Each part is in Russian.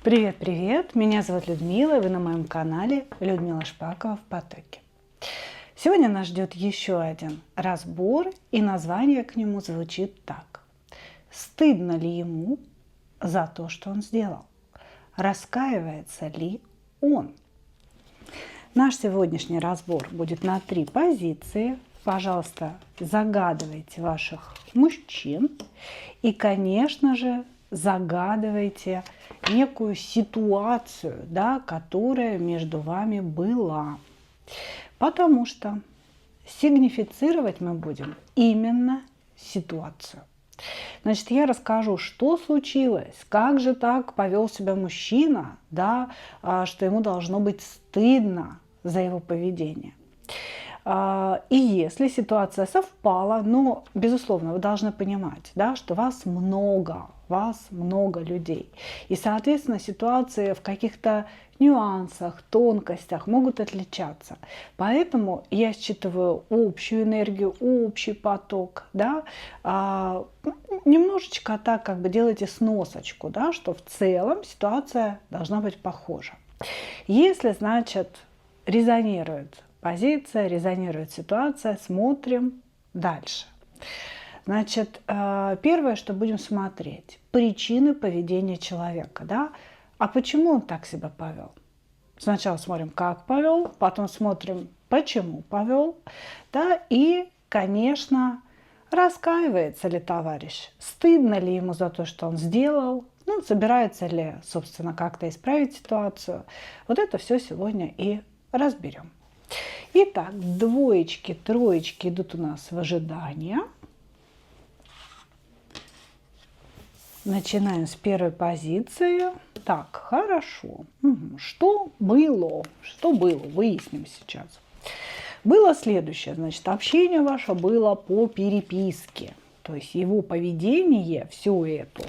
Привет-привет! Меня зовут Людмила, и вы на моем канале Людмила Шпакова в потоке. Сегодня нас ждет еще один разбор, и название к нему звучит так. Стыдно ли ему за то, что он сделал? Раскаивается ли он? Наш сегодняшний разбор будет на 3 позиции. Пожалуйста, загадывайте ваших мужчин и, конечно же, загадывайте некую ситуацию, да, которая между вами была. Потому что сигнифицировать мы будем именно ситуацию. Значит, я расскажу, что случилось, как же так повел себя мужчина, да, что ему должно быть стыдно за его поведение. И если ситуация совпала, но, безусловно, вы должны понимать, да, что вас много людей. И, соответственно, ситуации в каких-то нюансах, тонкостях могут отличаться. Поэтому я считываю общую энергию, общий поток, да, немножечко так как бы делайте сносочку, да, что в целом ситуация должна быть похожа. Если, значит, резонирует позиция, резонирует ситуация, смотрим дальше. Значит, первое, что будем смотреть, причины поведения человека, да, а почему он так себя повел? Сначала смотрим, как повел, потом смотрим, почему повел, да, и, конечно, раскаивается ли товарищ, стыдно ли ему за то, что он сделал, ну, собирается ли, собственно, как-то исправить ситуацию. Вот это все сегодня и разберем. Итак, двоечки, троечки идут у нас в ожидание. Начинаем с первой позиции. Так, хорошо. Что было? Что было? Выясним сейчас. Было следующее. Значит, общение ваше было по переписке. То есть его поведение, все это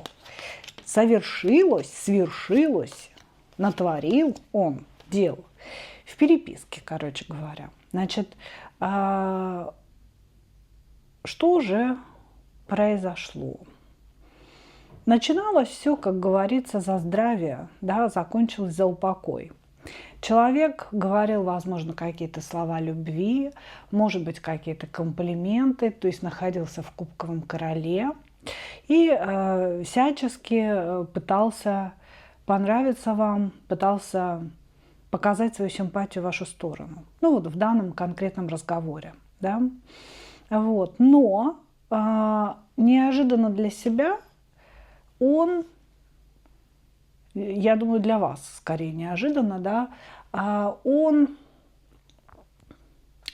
совершилось, свершилось, натворил он, делал. В переписке, короче говоря. Значит, что же произошло? Начиналось все, как говорится, за здравие, да, закончилось за упокой. Человек говорил, возможно, какие-то слова любви, может быть, какие-то комплименты, то есть находился в кубковом короле и всячески пытался понравиться вам, пытался показать свою симпатию в вашу сторону. Ну вот в данном конкретном разговоре. Да? Вот. Но неожиданно для себя он, я думаю, для вас скорее неожиданно, да, он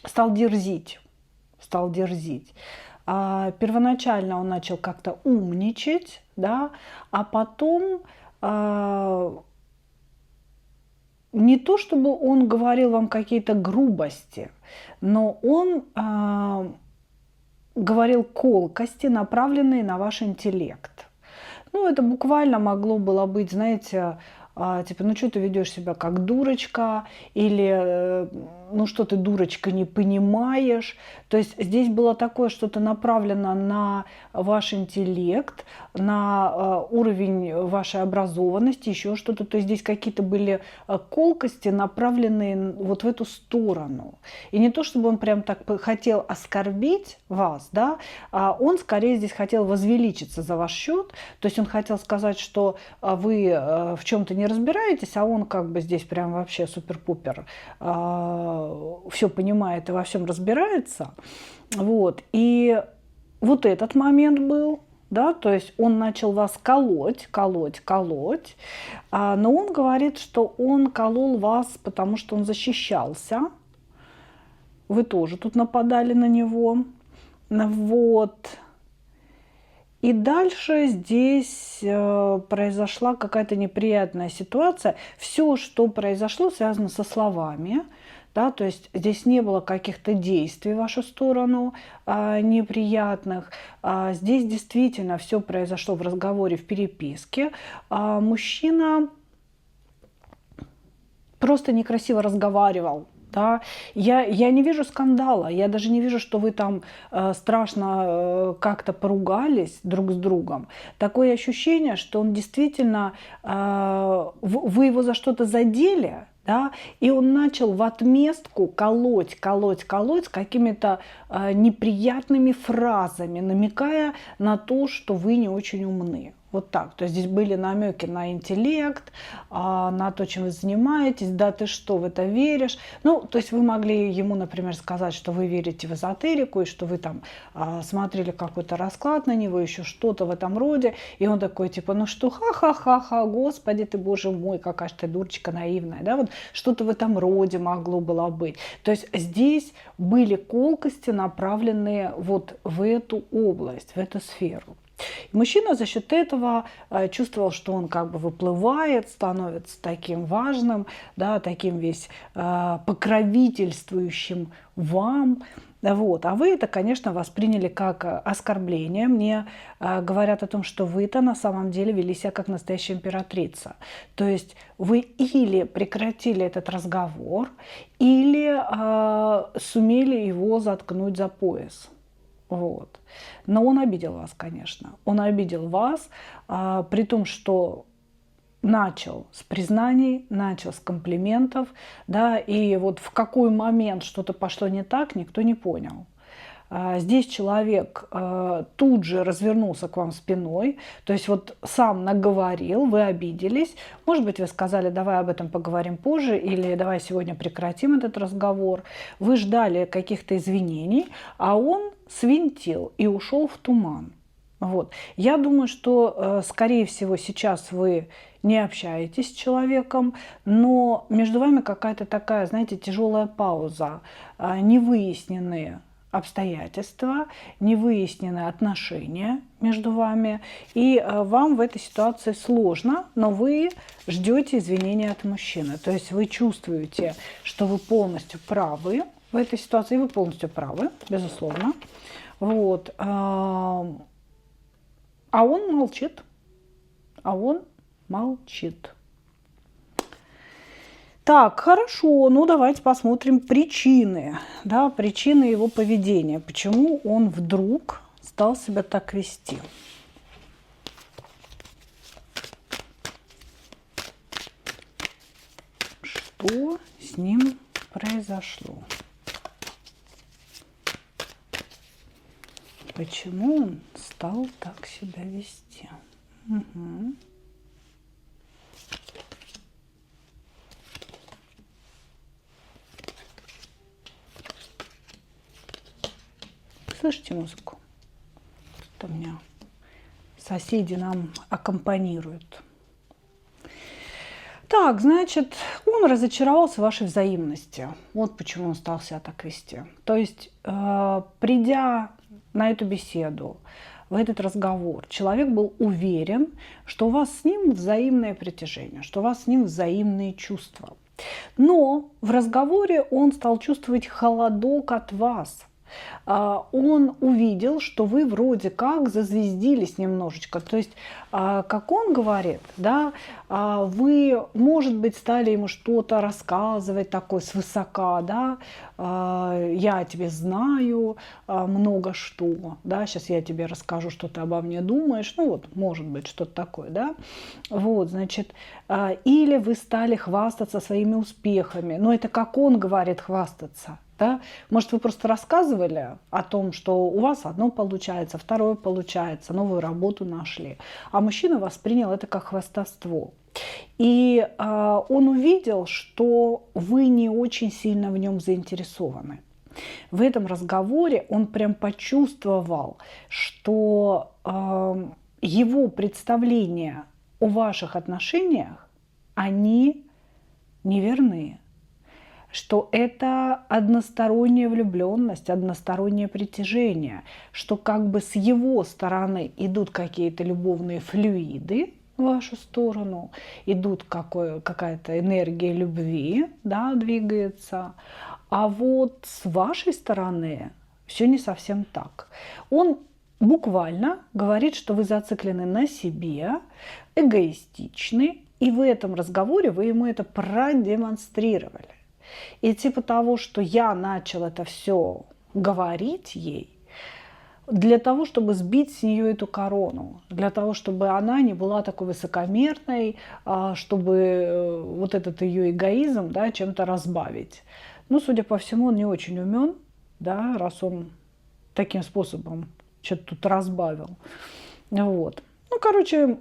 стал дерзить. Первоначально он начал как-то умничать, да, а потом не то чтобы он говорил вам какие-то грубости, но он говорил колкости, направленные на ваш интеллект. Ну, это буквально могло было быть, знаете, типа, ну что ты ведешь себя как дурочка, или ну что ты, дурочка, не понимаешь. То есть здесь было такое что-то направлено на ваш интеллект, на уровень вашей образованности, еще что-то. То есть здесь какие-то были колкости, направленные вот в эту сторону. И не то, чтобы он прям так хотел оскорбить вас, да, а он скорее здесь хотел возвеличиться за ваш счет. То есть он хотел сказать, что вы в чем-то не разбираетесь, а он как бы здесь прям вообще супер-пупер все понимает и во всем разбирается. Вот. И вот этот момент был, да, то есть он начал вас колоть, но он говорит, что он колол вас, потому что он защищался. Вы тоже тут нападали на него. Вот. И дальше здесь произошла какая-то неприятная ситуация. Все, что произошло, связано со словами. Да, то есть здесь не было каких-то действий в вашу сторону неприятных. Здесь действительно все произошло в разговоре, в переписке. Мужчина просто некрасиво разговаривал Да, я не вижу скандала, я даже не вижу, что вы там страшно как-то поругались друг с другом. Такое ощущение, что он действительно, вы его за что-то задели, да, и он начал в отместку колоть какими-то неприятными фразами, намекая на то, что вы не очень умны. Вот так. То есть здесь были намеки на интеллект, на то, чем вы занимаетесь. Да ты что, в это веришь? Ну, то есть вы могли ему, например, сказать, что вы верите в эзотерику, и что вы там смотрели какой-то расклад на него, еще что-то в этом роде. И он такой, типа, ну что, ха-ха-ха-ха, господи ты, боже мой, какая же ты дурочка наивная. Да? Вот что-то в этом роде могло было быть. То есть здесь были колкости, направленные вот в эту область, в эту сферу. Мужчина за счет этого чувствовал, что он как бы выплывает, становится таким важным, да, таким весь покровительствующим вам. Вот. А вы это, конечно, восприняли как оскорбление. Мне говорят о том, что вы-то на самом деле вели себя как настоящая императрица. То есть вы или прекратили этот разговор, или сумели его заткнуть за пояс. Вот. Но он обидел вас, конечно. Он обидел вас, при том, что начал с признаний, начал с комплиментов, да, и вот в какой момент что-то пошло не так, никто не понял. Здесь человек тут же развернулся к вам спиной, то есть вот сам наговорил, вы обиделись. Может быть, вы сказали, давай об этом поговорим позже, или давай сегодня прекратим этот разговор. Вы ждали каких-то извинений, а он свинтил и ушел в туман. Вот. Я думаю, что, скорее всего, сейчас вы не общаетесь с человеком, но между вами какая-то такая, знаете, тяжелая пауза, невыясненные обстоятельства, невыясненные отношения между вами, и вам в этой ситуации сложно, но вы ждете извинения от мужчины. То есть вы чувствуете, что вы полностью правы в этой ситуации, и вы полностью правы, безусловно. Вот. А он молчит. А он молчит. Так, хорошо, ну давайте посмотрим причины, да, причины его поведения. Почему он вдруг стал себя так вести? Что с ним произошло? Почему он стал так себя вести? Угу. Слышите музыку? Тут у меня соседи нам аккомпанируют. Так, значит, он разочаровался в вашей взаимности. Вот почему он стал себя так вести. То есть, придя на эту беседу, в этот разговор, человек был уверен, что у вас с ним взаимное притяжение, что у вас с ним взаимные чувства. Но в разговоре он стал чувствовать холодок от вас. Он увидел, что вы вроде как зазвездились немножечко. То есть, как он говорит, да, вы, может быть, стали ему что-то рассказывать такое свысока, да, я о тебе знаю много что, да, сейчас я тебе расскажу, что ты обо мне думаешь, ну вот, может быть, что-то такое, да, вот, значит, или вы стали хвастаться своими успехами, но это как он говорит хвастаться. Да? Может, вы просто рассказывали о том, что у вас одно получается, второе получается, новую работу нашли. А мужчина воспринял это как хвастовство. И он увидел, что вы не очень сильно в нем заинтересованы. В этом разговоре он прям почувствовал, что его представления о ваших отношениях, они неверны. Что это односторонняя влюбленность, одностороннее притяжение, что как бы с его стороны идут какие-то любовные флюиды в вашу сторону, идут какая-то энергия любви, да, двигается, а вот с вашей стороны все не совсем так. Он буквально говорит, что вы зациклены на себе, эгоистичны, и в этом разговоре вы ему это продемонстрировали. И типа того, что я начал это все говорить ей, для того, чтобы сбить с нее эту корону, для того, чтобы она не была такой высокомерной, чтобы вот этот ее эгоизм, да, чем-то разбавить. Ну, судя по всему, он не очень умен, да, раз он таким способом что-то тут разбавил. Вот. Ну, короче,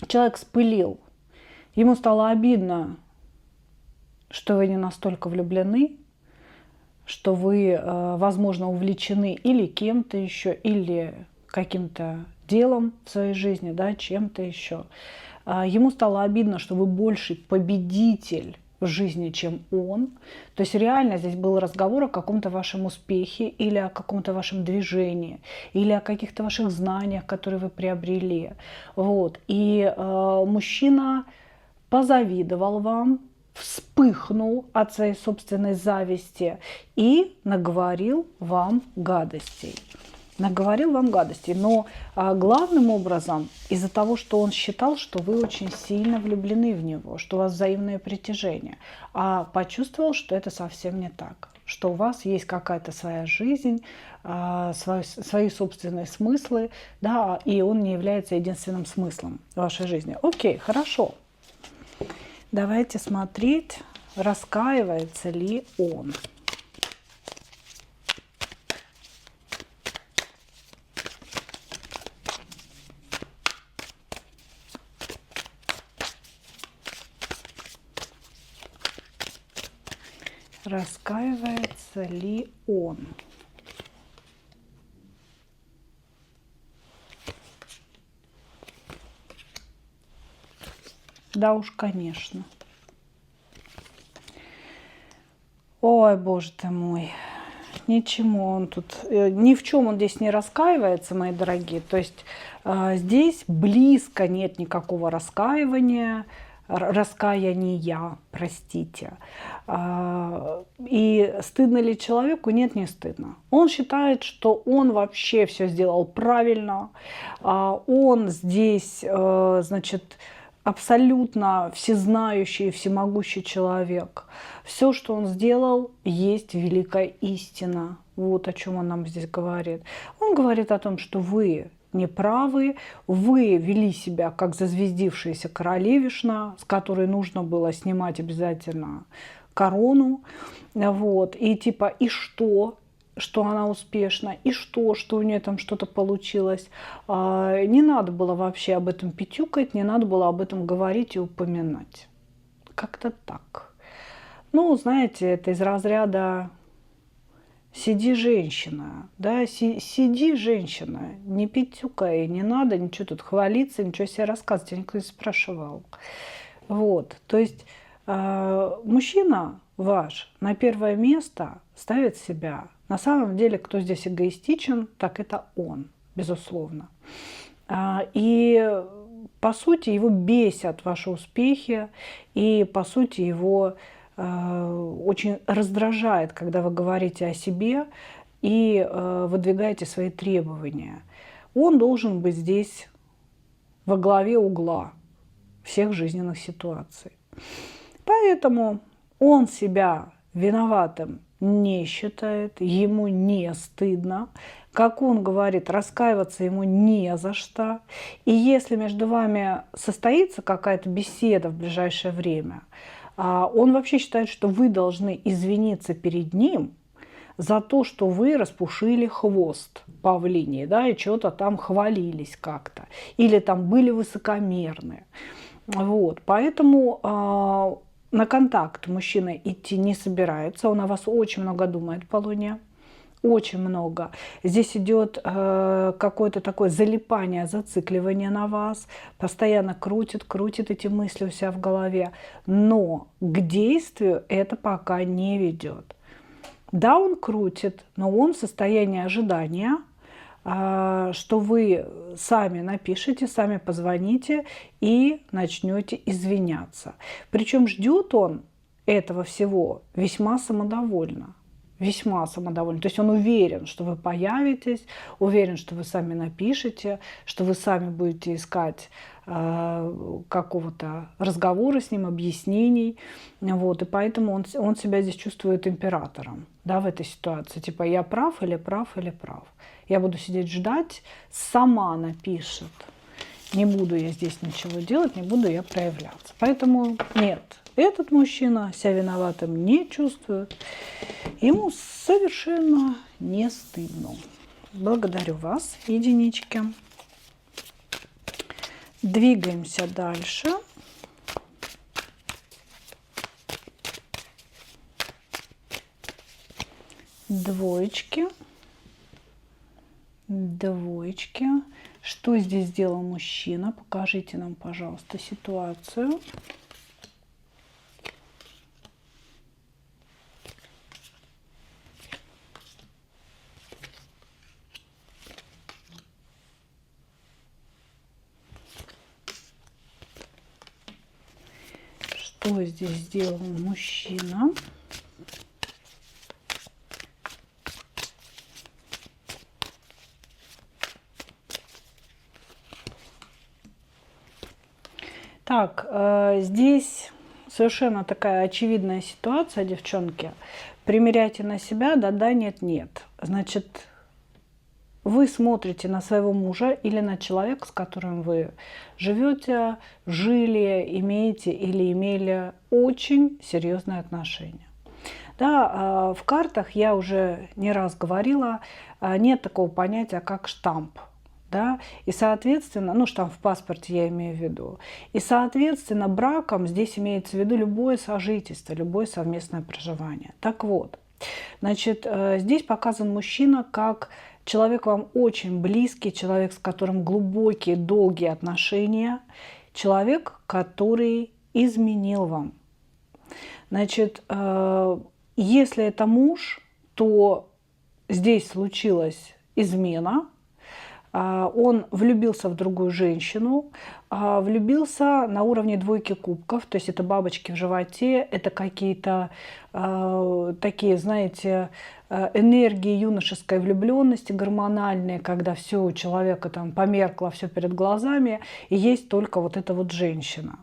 человек вспылил. Ему стало обидно, что вы не настолько влюблены, что вы, возможно, увлечены или кем-то еще, или каким-то делом в своей жизни, да, чем-то еще. Ему стало обидно, что вы больше победитель в жизни, чем он. То есть реально здесь был разговор о каком-то вашем успехе или о каком-то вашем движении, или о каких-то ваших знаниях, которые вы приобрели. Вот. И мужчина позавидовал вам, вспыхнул от своей собственной зависти и наговорил вам гадостей. Наговорил вам гадостей. Но главным образом из-за того, что он считал, что вы очень сильно влюблены в него, что у вас взаимное притяжение, а почувствовал, что это совсем не так, что у вас есть какая-то своя жизнь, свои собственные смыслы, да, и он не является единственным смыслом вашей жизни. Окей, хорошо. Давайте смотреть, раскаивается ли он. Раскаивается ли он? Да уж, конечно. Ой, боже ты мой. Ничему он тут, ни в чем он здесь не раскаивается, мои дорогие. То есть здесь близко нет никакого раскаивания, раскаяния, простите. И стыдно ли человеку? Нет, не стыдно. Он считает, что он вообще все сделал правильно. Он здесь, значит, абсолютно всезнающий и всемогущий человек. Все, что он сделал, есть великая истина. Вот о чем он нам здесь говорит. Он говорит о том, что вы неправы, вы вели себя как зазвездившаяся королевишна, с которой нужно было снимать обязательно корону. Вот. И типа, и что она успешна, и что у нее там что-то получилось. Не надо было вообще об этом пятюкать, не надо было об этом говорить и упоминать. Как-то так. Ну, знаете, это из разряда «сиди, женщина», да, «сиди, женщина», не пятюкай, не надо ничего тут хвалиться, ничего себе рассказывать, тебя никто не спрашивал. Вот, то есть мужчина ваш на первое место ставит себя. На самом деле, кто здесь эгоистичен, так это он, безусловно. И, по сути, его бесят ваши успехи, и, по сути, его очень раздражает, когда вы говорите о себе и выдвигаете свои требования. Он должен быть здесь во главе угла всех жизненных ситуаций. Поэтому он себя виноватым не считает, ему не стыдно. Как он говорит, раскаиваться ему не за что. И если между вами состоится какая-то беседа в ближайшее время, он вообще считает, что вы должны извиниться перед ним за то, что вы распушили хвост павлиний, да, и что-то там хвалились как-то, или там были высокомерны. Вот, поэтому на контакт мужчина идти не собирается, он о вас очень много думает, Полуния, очень много. Здесь идет какое-то такое залипание, зацикливание на вас, постоянно крутит эти мысли у себя в голове, но к действию это пока не ведет. Да, он крутит, но он в состоянии ожидания, что вы сами напишите, сами позвоните и начнете извиняться. Причем ждет он этого всего весьма самодовольно. весьма самодовольный. То есть он уверен, что вы появитесь, уверен, что вы сами напишете, что вы сами будете искать какого-то разговора с ним, объяснений. Вот, и поэтому он себя здесь чувствует императором, да, в этой ситуации. Типа я прав или прав или прав. Я буду сидеть ждать, сама напишет. Не буду я здесь ничего делать, не буду я проявляться. Поэтому нет, этот мужчина себя виноватым не чувствует. Ему совершенно не стыдно. Благодарю вас, единички. Двигаемся дальше. Двоечки. Двоечки. Что здесь сделал мужчина? Покажите нам, пожалуйста, ситуацию. Что здесь сделал мужчина? Так, здесь совершенно такая очевидная ситуация, девчонки. Примеряйте на себя, да-да, нет-нет. Значит, вы смотрите на своего мужа или на человека, с которым вы живете, жили, имеете или имели очень серьезные отношения. Да, в картах я уже не раз говорила, нет такого понятия, как штамп. Да? И, соответственно, ну, штамп в паспорте я имею в виду. И, соответственно, браком здесь имеется в виду любое сожительство, любое совместное проживание. Так вот, значит, здесь показан мужчина как человек вам очень близкий, человек, с которым глубокие, долгие отношения, человек, который изменил вам. Значит, если это муж, то здесь случилась измена, он влюбился в другую женщину, влюбился на уровне двойки кубков, то есть это бабочки в животе, это какие-то такие, знаете, энергии юношеской влюбленности гормональные, когда все у человека там померкло, все перед глазами, и есть только вот эта вот женщина.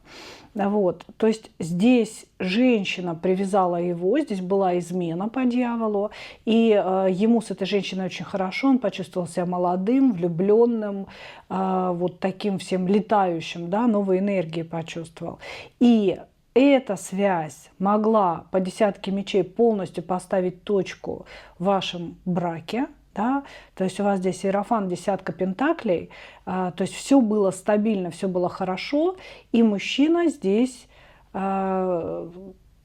Вот. То есть здесь женщина привязала его, здесь была измена по дьяволу, и ему с этой женщиной очень хорошо, он почувствовал себя молодым, влюбленным, вот таким всем летающим, да, новой энергии почувствовал. И эта связь могла по десятке мечей полностью поставить точку в вашем браке. Да? То есть у вас здесь иерофант, десятка пентаклей, то есть все было стабильно, все было хорошо, и мужчина здесь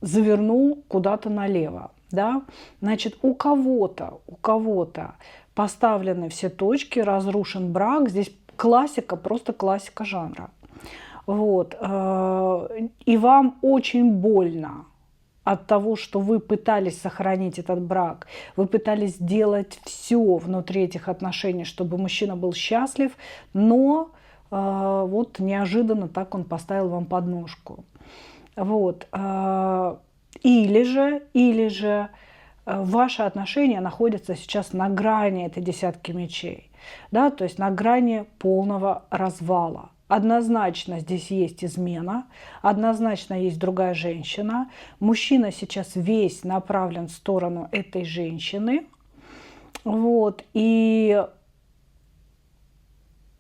завернул куда-то налево. Да? Значит, у кого-то поставлены все точки, разрушен брак, здесь классика, просто классика жанра. Вот. И вам очень больно от того, что вы пытались сохранить этот брак, вы пытались сделать все внутри этих отношений, чтобы мужчина был счастлив, но вот неожиданно так он поставил вам подножку. Вот. Или же ваши отношения находятся сейчас на грани этой десятки мечей, да, то есть на грани полного развала. Однозначно здесь есть измена, однозначно есть другая женщина. Мужчина сейчас весь направлен в сторону этой женщины. Вот. И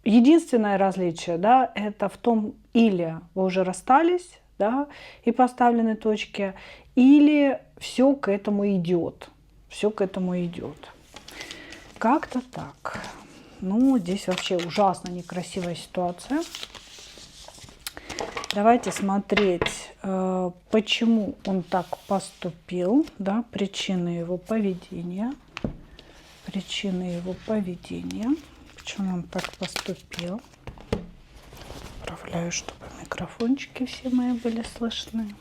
единственное различие, да, это в том, или вы уже расстались, да, и поставлены точки, или все к этому идет. Все к этому идет. Как-то так. Ну, здесь вообще ужасно некрасивая ситуация. Давайте смотреть, почему он так поступил, да, причины его поведения. Причины его поведения. Почему он так поступил. Управляю, чтобы микрофончики все мои были слышны.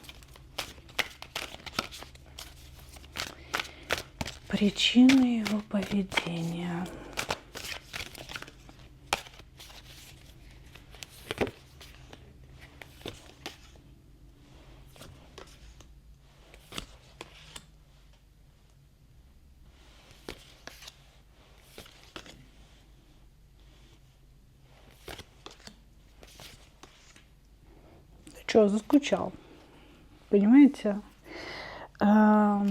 Причины его поведения. Что, заскучал? Понимаете? Ваш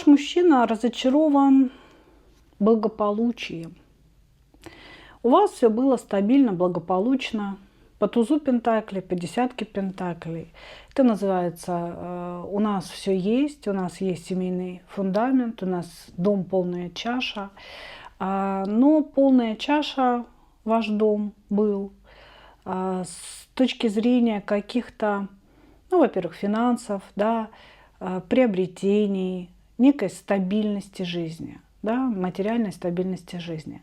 мужчина разочарован благополучием. У вас все было стабильно, благополучно. По тузу пентаклей, по десятке пентаклей. Это называется, у нас все есть, у нас есть семейный фундамент, у нас дом полная чаша. Но полная чаша, ваш дом был, с точки зрения каких-то, ну, во-первых, финансов, да, приобретений, некой стабильности жизни, да, материальной стабильности жизни.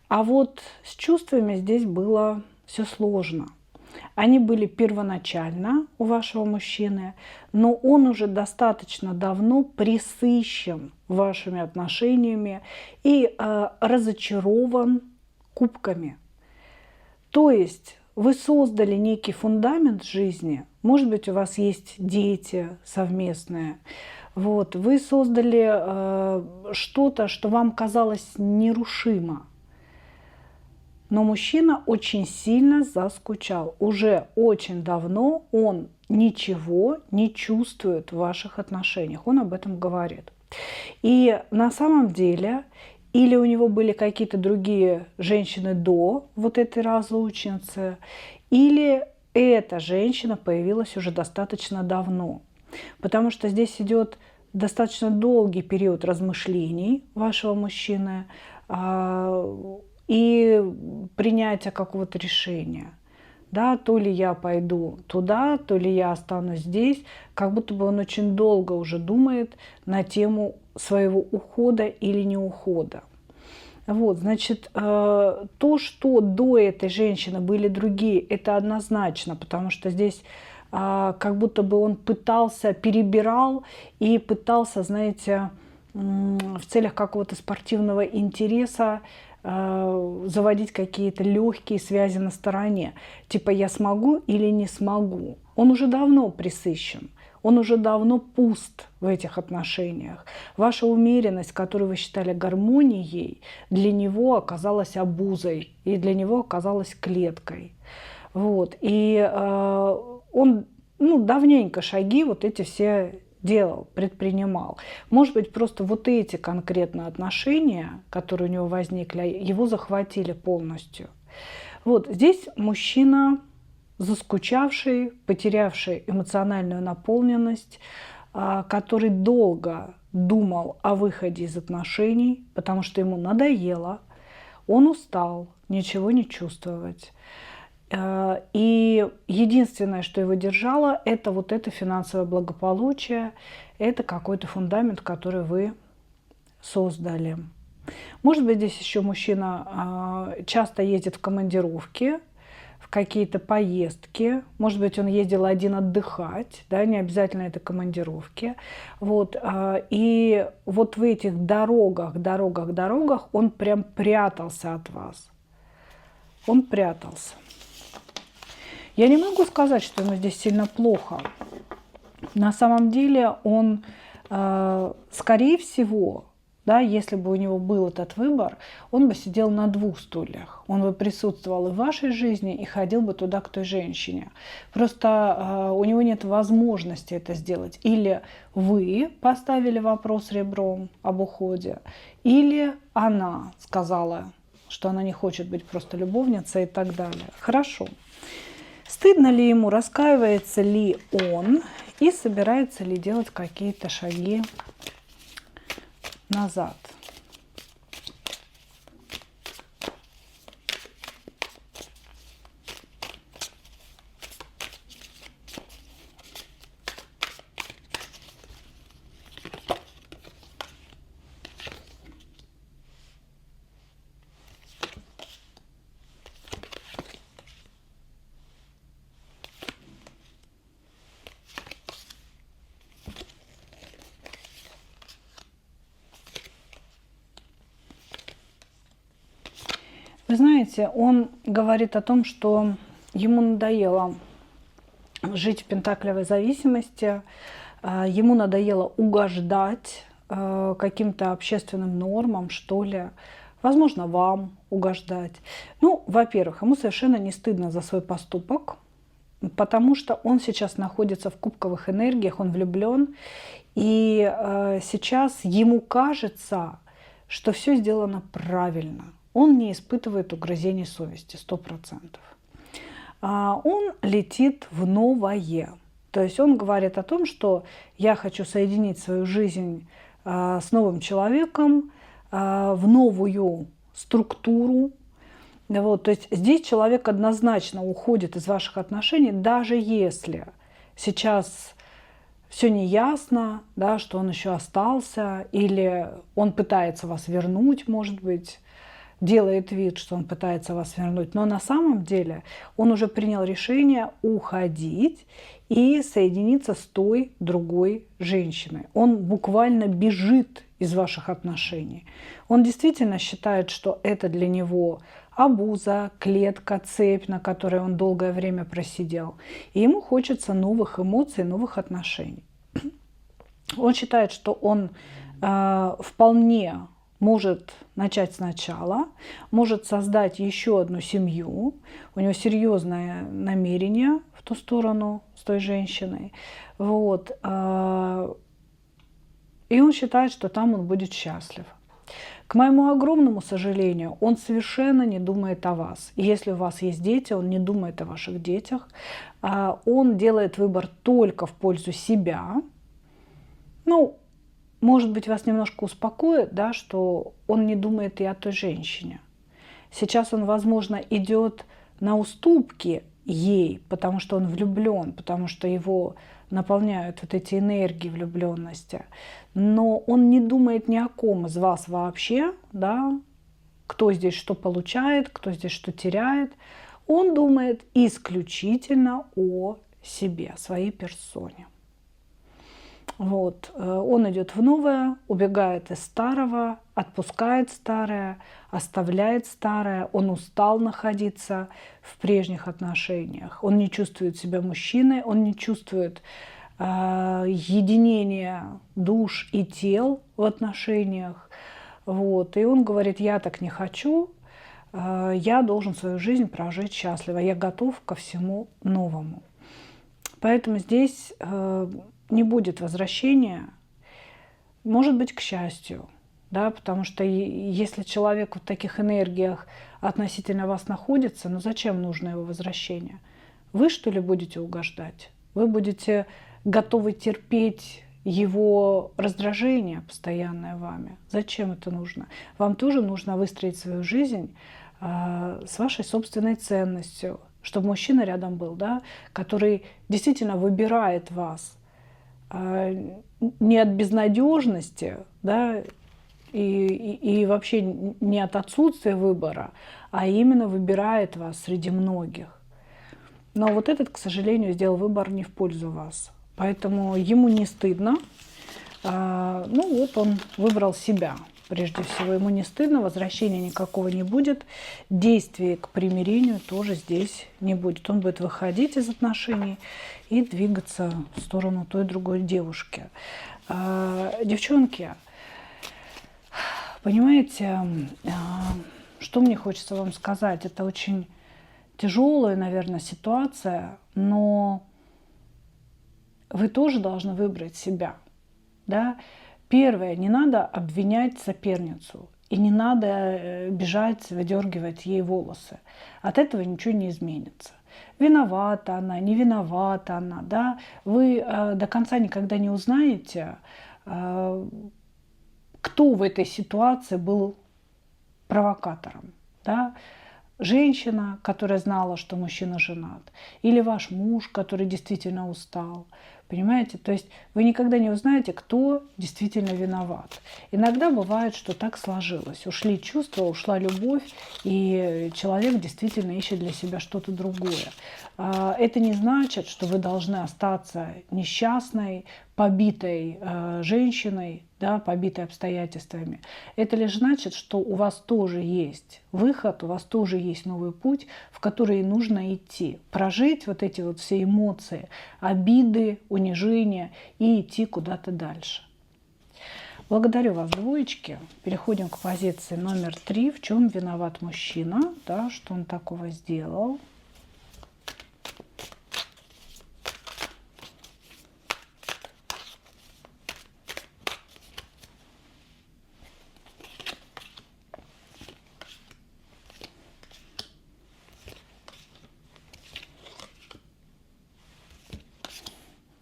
А вот с чувствами здесь было все сложно. Они были первоначально у вашего мужчины, но он уже достаточно давно пресыщен вашими отношениями и разочарован кубками. То есть вы создали некий фундамент жизни, может быть, у вас есть дети совместные, вот, вы создали что-то, что вам казалось нерушимо. Но мужчина очень сильно заскучал. Уже очень давно он ничего не чувствует в ваших отношениях. Он об этом говорит. И на самом деле, или у него были какие-то другие женщины до вот этой разлучницы, или эта женщина появилась уже достаточно давно. Потому что здесь идет достаточно долгий период размышлений вашего мужчины, и принятия какого-то решения. Да, то ли я пойду туда, то ли я останусь здесь. Как будто бы он очень долго уже думает на тему своего ухода или не ухода. Вот, значит, то, что до этой женщины были другие, это однозначно, потому что здесь как будто бы он пытался, перебирал и пытался, знаете, в целях какого-то спортивного интереса заводить какие-то легкие связи на стороне. Типа я смогу или не смогу. Он уже давно пресыщен. Он уже давно пуст в этих отношениях. Ваша умеренность, которую вы считали гармонией, для него оказалась обузой. И для него оказалась клеткой. Вот. И он давненько шаги вот эти все делал, предпринимал. Может быть, просто вот эти конкретно отношения, которые у него возникли, его захватили полностью. Вот здесь мужчина, заскучавший, потерявший эмоциональную наполненность, который долго думал о выходе из отношений, потому что ему надоело, он устал ничего не чувствовать. И единственное, что его держало, это вот это финансовое благополучие, это какой-то фундамент, который вы создали. Может быть, здесь еще мужчина часто ездит в командировки, в какие-то поездки. Может быть, он ездил один отдыхать, да, не обязательно это командировки. Вот. И вот в этих дорогах он прям прятался от вас. Он прятался. Я не могу сказать, что ему здесь сильно плохо. На самом деле он, скорее всего, да, если бы у него был этот выбор, он бы сидел на двух стульях. Он бы присутствовал и в вашей жизни, и ходил бы туда к той женщине. Просто у него нет возможности это сделать. Или вы поставили вопрос ребром об уходе, или она сказала, что она не хочет быть просто любовницей и так далее. Хорошо. Стыдно ли ему, раскаивается ли он и собирается ли делать какие-то шаги назад? Вы знаете, он говорит о том, что ему надоело жить в пентаклевой зависимости, ему надоело угождать каким-то общественным нормам, что ли. возможно, вам угождать. Ну, во-первых, ему совершенно не стыдно за свой поступок, потому что он сейчас находится в кубковых энергиях, он влюблен, и сейчас ему кажется, что все сделано правильно. Он не испытывает угрызений совести 100%. Он летит в новое. То есть он говорит о том, что я хочу соединить свою жизнь с новым человеком, в новую структуру. Вот, то есть здесь человек однозначно уходит из ваших отношений, даже если сейчас все неясно, да, что он еще остался, или он пытается вас вернуть, может быть, делает вид, что он пытается вас вернуть, но на самом деле он уже принял решение уходить и соединиться с той другой женщиной. Он буквально бежит из ваших отношений. Он действительно считает, что это для него обуза, клетка, цепь, на которой он долгое время просидел. И ему хочется новых эмоций, новых отношений. Он считает, что он вполне может начать сначала, может создать еще одну семью. У него серьезное намерение в ту сторону с той женщиной. Вот. И он считает, что там он будет счастлив. К моему огромному сожалению, он совершенно не думает о вас. И если у вас есть дети, он не думает о ваших детях. Он делает выбор только в пользу себя. Ну, может быть, вас немножко успокоит, да, что он не думает и о той женщине. Сейчас он, возможно, идет на уступки ей, потому что он влюблен, потому что его наполняют вот эти энергии влюбленности. Но он не думает ни о ком из вас вообще, да, кто здесь что получает, кто здесь что теряет. Он думает исключительно о себе, о своей персоне. Вот. Он идет в новое, убегает из старого, отпускает старое, оставляет старое. Он устал находиться в прежних отношениях. Он не чувствует себя мужчиной, он не чувствует единения душ и тел в отношениях. Вот. И он говорит, я так не хочу, я должен свою жизнь прожить счастливо, я готов ко всему новому. Поэтому здесь не будет возвращения, может быть, к счастью, да, потому что если человек в таких энергиях относительно вас находится, ну зачем нужно его возвращение? Вы, что ли, будете угождать? Вы будете готовы терпеть его раздражение постоянное вами? Зачем это нужно? Вам тоже нужно выстроить свою жизнь с вашей собственной ценностью, чтобы мужчина рядом был, да, который действительно выбирает вас не от безнадежности, да, и вообще не от отсутствия выбора, а именно выбирает вас среди многих. Но вот этот, к сожалению, сделал выбор не в пользу вас. Поэтому ему не стыдно. Ну вот он выбрал себя. Прежде всего, ему не стыдно, возвращения никакого не будет, действий к примирению тоже здесь не будет. Он будет выходить из отношений и двигаться в сторону той другой девушки. Девчонки, понимаете, что мне хочется вам сказать? Это очень тяжелая, наверное, ситуация, но вы тоже должны выбрать себя, да? Первое, не надо обвинять соперницу и не надо бежать, выдергивать ей волосы. От этого ничего не изменится. Виновата она, не виновата она, да? Вы до конца никогда не узнаете, кто в этой ситуации был провокатором, да? Женщина, которая знала, что мужчина женат, или ваш муж, который действительно устал. Понимаете? То есть вы никогда не узнаете, кто действительно виноват. Иногда бывает, что так сложилось. Ушли чувства, ушла любовь, и человек действительно ищет для себя что-то другое. Это не значит, что вы должны остаться несчастной, побитой женщиной, да, побитой обстоятельствами. Это лишь значит, что у вас тоже есть выход, у вас тоже есть новый путь, в который нужно идти. Прожить вот эти вот все эмоции, обиды, унижения и идти куда-то дальше. Благодарю вас, двоечки. Переходим к позиции номер 3. В чем виноват мужчина? Да, что он такого сделал?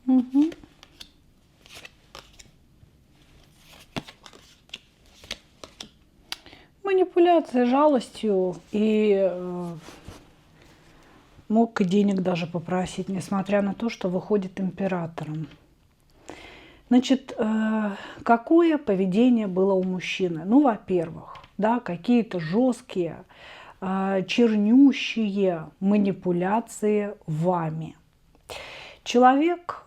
Угу. Манипуляция жалостью и мог и денег даже попросить, несмотря на то, что выходит императором. Значит, какое поведение было у мужчины? Ну, во-первых, да, какие-то жесткие, чернющие манипуляции вами. Человек,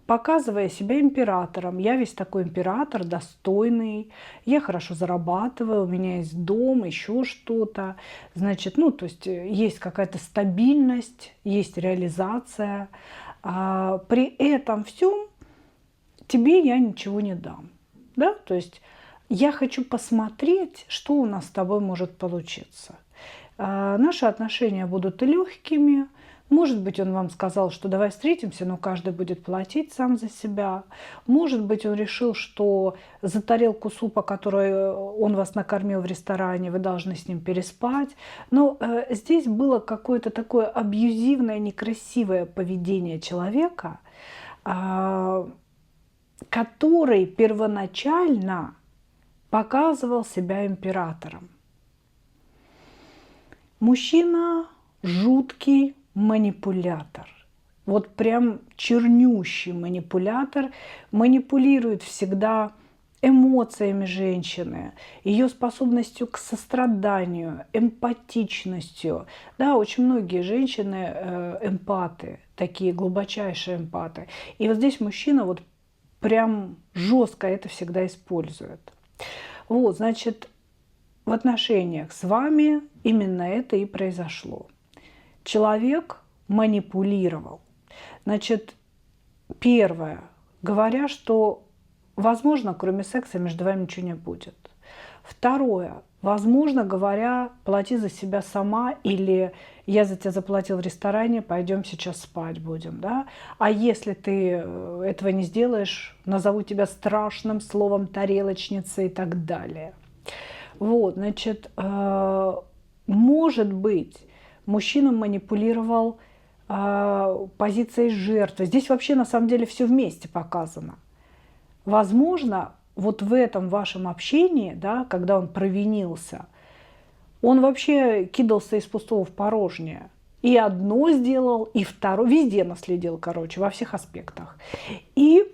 показывая себя императором, я весь такой император, достойный, я хорошо зарабатываю, у меня есть дом, еще что-то. Значит, ну, то есть есть какая-то стабильность, есть реализация. При этом всем тебе я ничего не дам. Да? То есть я хочу посмотреть, что у нас с тобой может получиться. Наши отношения будут легкими. Может быть, он вам сказал, что давай встретимся, но каждый будет платить сам за себя. Может быть, он решил, что за тарелку супа, которой он вас накормил в ресторане, вы должны с ним переспать. Но здесь было какое-то такое абьюзивное, некрасивое поведение человека, который первоначально показывал себя императором. Мужчина жуткий манипулятор. Вот прям чернющий манипулятор. Манипулирует всегда эмоциями женщины, ее способностью к состраданию, эмпатичностью. Да, очень многие женщины эмпаты, такие глубочайшие эмпаты. И вот здесь мужчина вот прям жестко это всегда использует. Вот, значит, в отношениях с вами именно это и произошло. Человек манипулировал. Значит, первое, говоря, что, возможно, кроме секса между вами ничего не будет. Второе, возможно, говоря, плати за себя сама, или я за тебя заплатил в ресторане, пойдем сейчас спать будем. Да? А если ты этого не сделаешь, назову тебя страшным словом тарелочница и так далее. Вот, значит, может быть, мужчина манипулировал позицией жертвы. Здесь вообще на самом деле все вместе показано. Возможно, вот в этом вашем общении, да, когда он провинился, он вообще кидался из пустого в порожнее. И одно сделал, и второе. Везде наследил, короче, во всех аспектах. И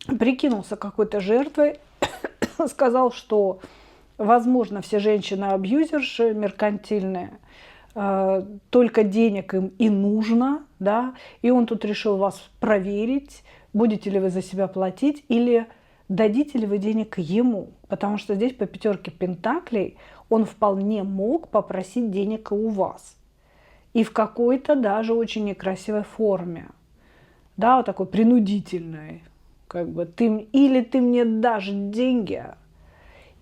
прикинулся какой-то жертвой, сказал, что, возможно, все женщины абьюзерши, меркантильные, только денег им и нужно, да, и он тут решил вас проверить, будете ли вы за себя платить или дадите ли вы денег ему, потому что здесь по пятерке пентаклей он вполне мог попросить денег и у вас, и в какой-то даже очень некрасивой форме, да, вот такой принудительной, как бы или ты мне дашь деньги,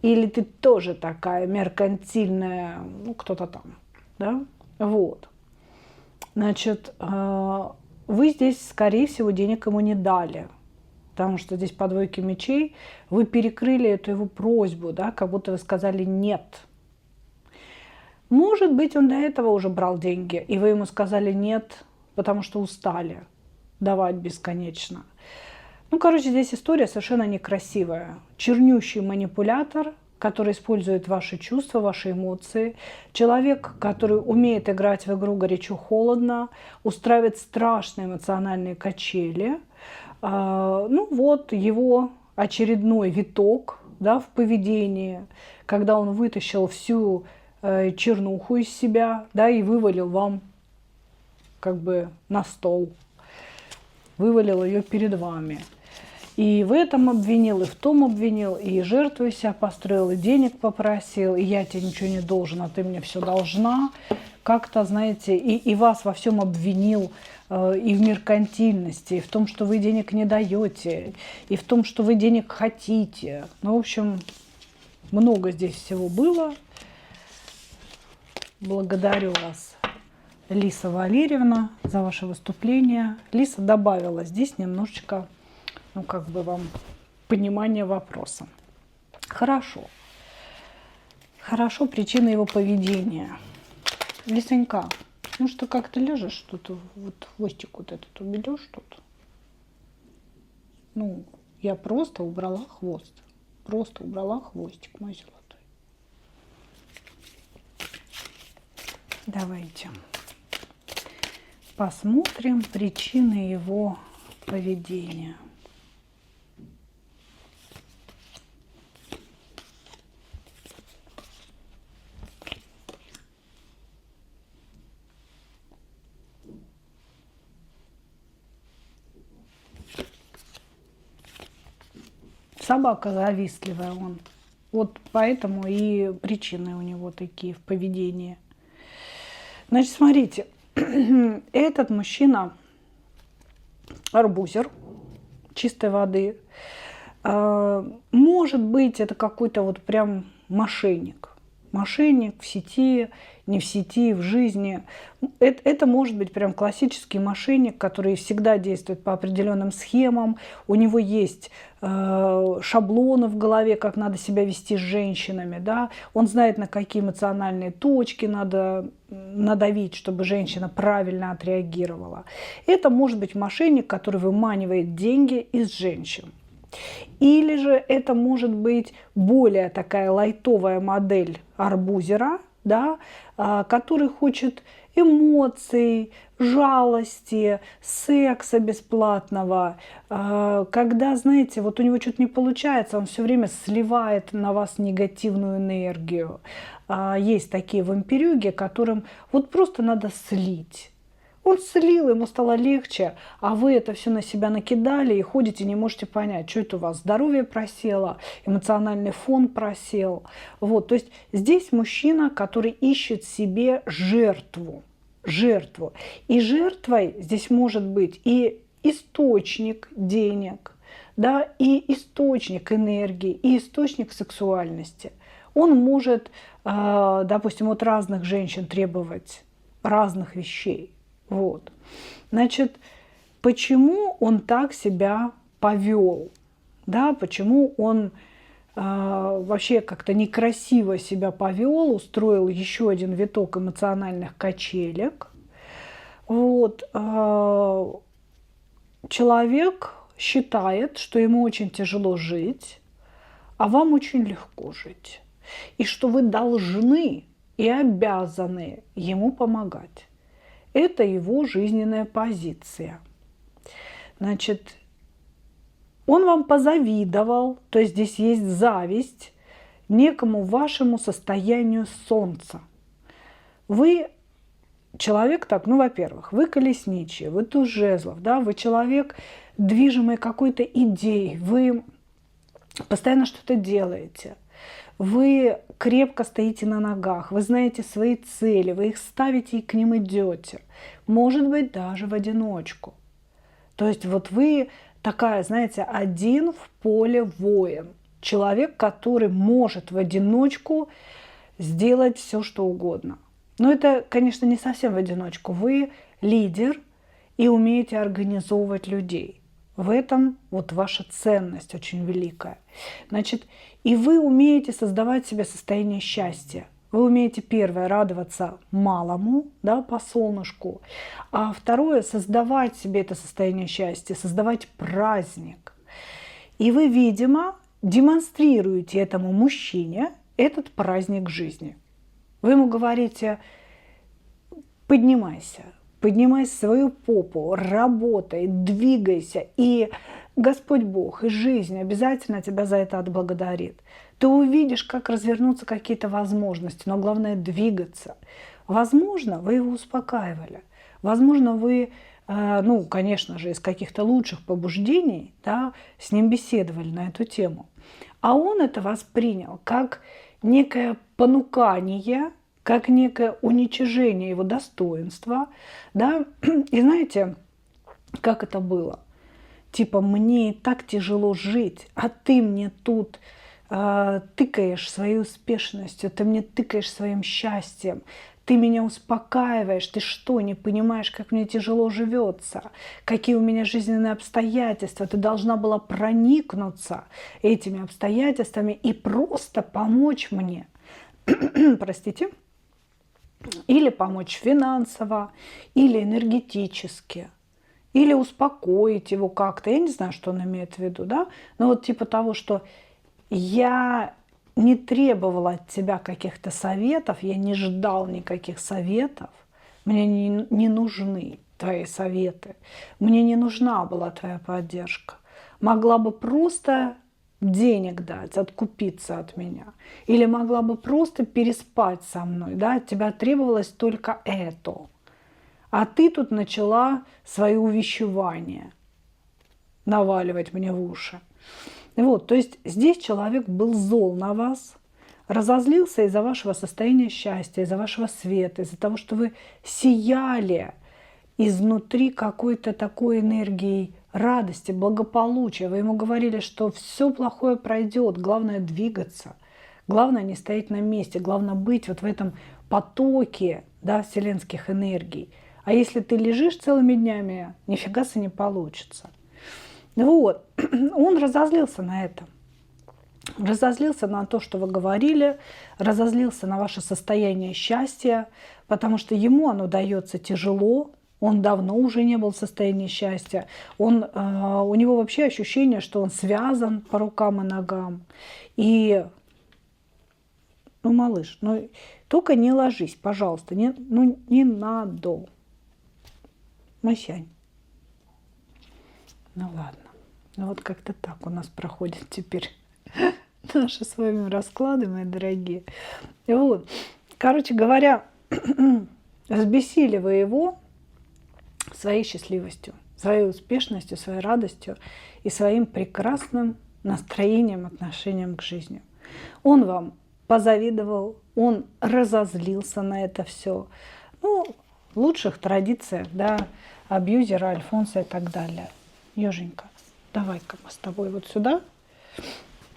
или ты тоже такая меркантильная, ну, кто-то там. Да? Вот. Значит, вы здесь, скорее всего, денег ему не дали, потому что здесь по двойке мечей вы перекрыли эту его просьбу, да, как будто вы сказали «нет». Может быть, он до этого уже брал деньги, и вы ему сказали «нет», потому что устали давать бесконечно. Ну, короче, здесь история совершенно некрасивая. Чернющий манипулятор, который использует ваши чувства, ваши эмоции. Человек, который умеет играть в игру горячо-холодно, устраивает страшные эмоциональные качели. Ну вот его очередной виток, да, в поведении, когда он вытащил всю чернуху из себя, да, и вывалил вам как бы на стол. Вывалил ее перед вами. И в этом обвинил, и в том обвинил, и жертву из себя построил, и денег попросил, и я тебе ничего не должен, а ты мне все должна. Как-то, знаете, и вас во всем обвинил, и в меркантильности, и в том, что вы денег не даете, и в том, что вы денег хотите. Ну, в общем, много здесь всего было. Благодарю вас, Лиса Валерьевна, за ваше выступление. Лиса добавила здесь немножечко, ну, как бы вам понимание вопроса. Хорошо. Хорошо, причина его поведения. Лисонька, ну что, как ты лежишь тут, вот хвостик вот этот уберешь тут? Ну, я просто убрала хвост. Просто убрала хвостик, мой золотой. Давайте посмотрим причины его поведения. Собака завистливая он. Вот поэтому и причины у него такие в поведении. Значит, смотрите, этот мужчина арбузер чистой воды. Может быть, это какой-то вот прям мошенник. Мошенник в сети, не в сети, в жизни. Это может быть прям классический мошенник, который всегда действует по определенным схемам. У него есть шаблоны в голове, как надо себя вести с женщинами. Да? Он знает, на какие эмоциональные точки надо надавить, чтобы женщина правильно отреагировала. Это может быть мошенник, который выманивает деньги из женщин. Или же это может быть более такая лайтовая модель арбузера, да, который хочет эмоций, жалости, секса бесплатного. Когда, знаете, вот у него что-то не получается, он все время сливает на вас негативную энергию. Есть такие вампирюги, которым вот просто надо слить. Он слил, ему стало легче, а вы это все на себя накидали и ходите, не можете понять, что это у вас, здоровье просело, эмоциональный фон просел. Вот, то есть здесь мужчина, который ищет себе жертву. Жертву. И жертвой здесь может быть и источник денег, да, и источник энергии, и источник сексуальности. Он может, допустим, от разных женщин требовать разных вещей. Вот. Значит, почему он так себя повел? Да, почему он вообще как-то некрасиво себя повел, устроил еще один виток эмоциональных качелек? Вот. Человек считает, что ему очень тяжело жить, а вам очень легко жить. И что вы должны и обязаны ему помогать. Это его жизненная позиция. Значит, он вам позавидовал, то есть здесь есть зависть некому вашему состоянию солнца. Вы человек так, ну, во-первых, вы колесничий, вы туз жезлов, да, вы человек, движимый какой-то идеей, вы постоянно что-то делаете. Вы крепко стоите на ногах, вы знаете свои цели, вы их ставите и к ним идете. Может быть, даже в одиночку. То есть вот вы такая, знаете, один в поле воин. Человек, который может в одиночку сделать все, что угодно. Но это, конечно, не совсем в одиночку. Вы лидер и умеете организовывать людей. В этом вот ваша ценность очень великая. Значит, и вы умеете создавать себе состояние счастья. Вы умеете, первое, радоваться малому, да, по солнышку, а второе, создавать себе это состояние счастья, создавать праздник. И вы, видимо, демонстрируете этому мужчине этот праздник жизни. Вы ему говорите: поднимайся, поднимай свою попу, работай, двигайся, и Господь Бог и жизнь обязательно тебя за это отблагодарит. Ты увидишь, как развернутся какие-то возможности, но главное двигаться. Возможно, вы его успокаивали. Возможно, вы ну, конечно же, из каких-то лучших побуждений, да, с ним беседовали на эту тему. А он это воспринял как некое понукание, как некое уничижение его достоинства, да. И знаете, как это было? Типа, мне и так тяжело жить, а ты мне тут тыкаешь своей успешностью, ты мне тыкаешь своим счастьем, ты меня успокаиваешь, ты что, не понимаешь, как мне тяжело живется, какие у меня жизненные обстоятельства, ты должна была проникнуться этими обстоятельствами и просто помочь мне, простите, или помочь финансово, или энергетически, или успокоить его как-то. Я не знаю, что он имеет в виду, да, но вот типа того, что я не требовала от тебя каких-то советов, я не ждал никаких советов, мне не нужны твои советы, мне не нужна была твоя поддержка. Могла бы просто денег дать, откупиться от меня, или могла бы просто переспать со мной, да, от тебя требовалось только это. А ты тут начала свои увещевания наваливать мне в уши. Вот, то есть здесь человек был зол на вас, разозлился из-за вашего состояния счастья, из-за вашего света, из-за того, что вы сияли изнутри какой-то такой энергией радости, благополучия. Вы ему говорили, что все плохое пройдет, главное двигаться, главное не стоять на месте, главное быть вот в этом потоке, да, вселенских энергий. А если ты лежишь целыми днями, нифига себе не получится. Вот, он разозлился на это. Разозлился на то, что вы говорили, разозлился на ваше состояние счастья, потому что ему оно дается тяжело, он давно уже не был в состоянии счастья, у него вообще ощущение, что он связан по рукам и ногам. И, ну, малыш, ну, только не ложись, пожалуйста, не надо. Масянь. Ну ладно. Ну вот как-то так у нас проходит теперь наши с вами расклады, мои дорогие. И вот, короче говоря, взбесили вы его своей счастливостью, своей успешностью, своей радостью и своим прекрасным настроением, отношением к жизни. Он вам позавидовал, он разозлился на это все. Ну, в лучших традициях, да, абьюзера, Альфонса и так далее. Ёженька, давай-ка мы с тобой вот сюда.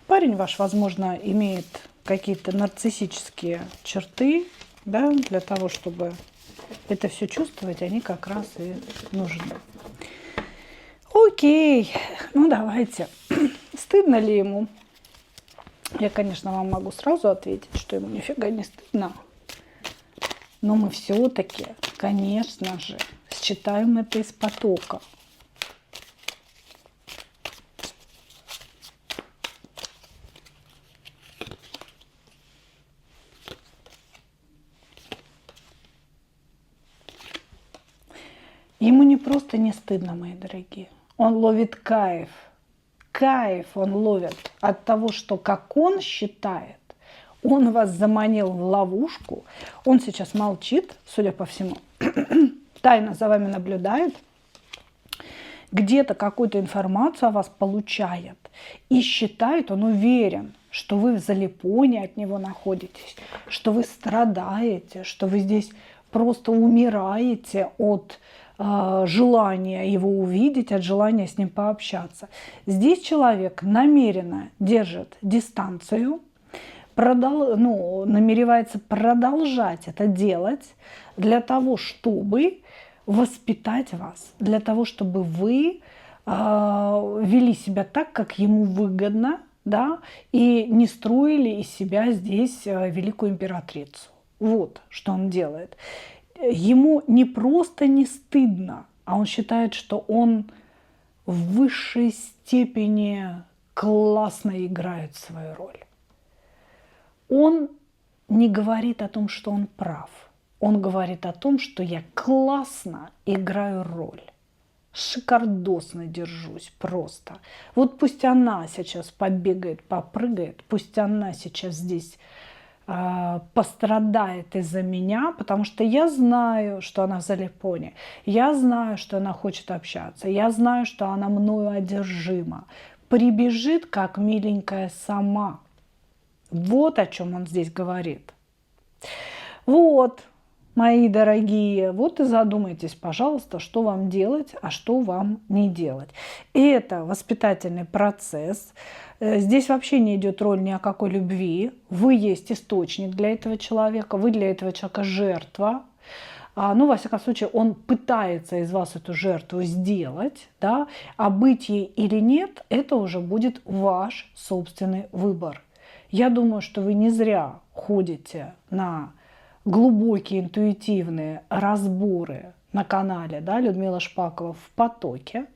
Парень ваш, возможно, имеет какие-то нарциссические черты, да, для того, чтобы это все чувствовать, они как раз и нужны. Окей, ну давайте. Стыдно ли ему? Я, конечно, вам могу сразу ответить, что ему нифига не стыдно. Но мы все-таки, конечно же, считаем это из потока. Ему не просто не стыдно, мои дорогие. Он ловит кайф. Кайф он ловит от того, что, как он считает, он вас заманил в ловушку. Он сейчас молчит, судя по всему, тайно за вами наблюдает, где-то какую-то информацию о вас получает и считает, он уверен, что вы в залипоне от него находитесь, что вы страдаете, что вы здесь просто умираете от желания его увидеть, от желания с ним пообщаться. Здесь человек намеренно держит дистанцию, намеревается продолжать это делать для того, чтобы воспитать вас, для того, чтобы вы вели себя так, как ему выгодно, да, и не строили из себя здесь великую императрицу. Вот что он делает. Ему не просто не стыдно, а он считает, что он в высшей степени классно играет свою роль. Он не говорит о том, что он прав. Он говорит о том, что я классно играю роль. Шикардосно держусь просто. Вот пусть она сейчас побегает, попрыгает, пусть она сейчас здесь пострадает из-за меня, потому что я знаю, что она в залипоне, я знаю, что она хочет общаться, я знаю, что она мною одержима, прибежит как миленькая сама. Вот о чем он здесь говорит. Вот, мои дорогие, вот и задумайтесь, пожалуйста, что вам делать, а что вам не делать. И это воспитательный процесс. Здесь вообще не идет роль ни о какой любви. Вы есть источник для этого человека, вы для этого человека жертва. Ну, во всяком случае, он пытается из вас эту жертву сделать, да, а быть ей или нет, это уже будет ваш собственный выбор. Я думаю, что вы не зря ходите на глубокие интуитивные разборы на канале, да, Людмила Шпакова в потоке.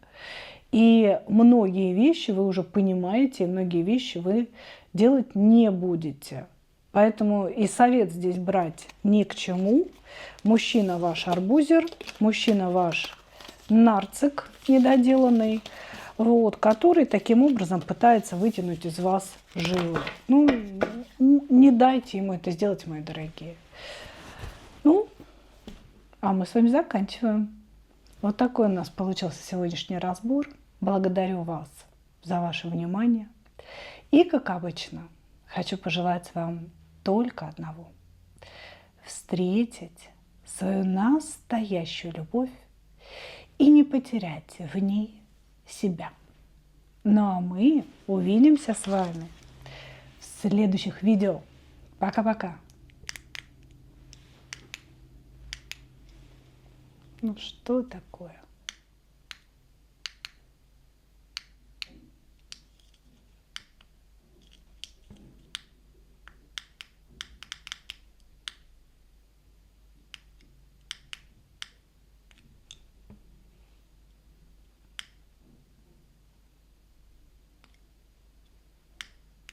И многие вещи вы уже понимаете, и многие вещи вы делать не будете. Поэтому и совет здесь брать ни к чему. Мужчина ваш арбузер, мужчина ваш нарцик недоделанный, вот, который таким образом пытается вытянуть из вас жилы. Ну, не дайте ему это сделать, мои дорогие. Ну, а мы с вами заканчиваем. Вот такой у нас получился сегодняшний разбор. Благодарю вас за ваше внимание. И, как обычно, хочу пожелать вам только одного. Встретить свою настоящую любовь и не потерять в ней себя. Ну а мы увидимся с вами в следующих видео. Пока-пока. Ну что такое?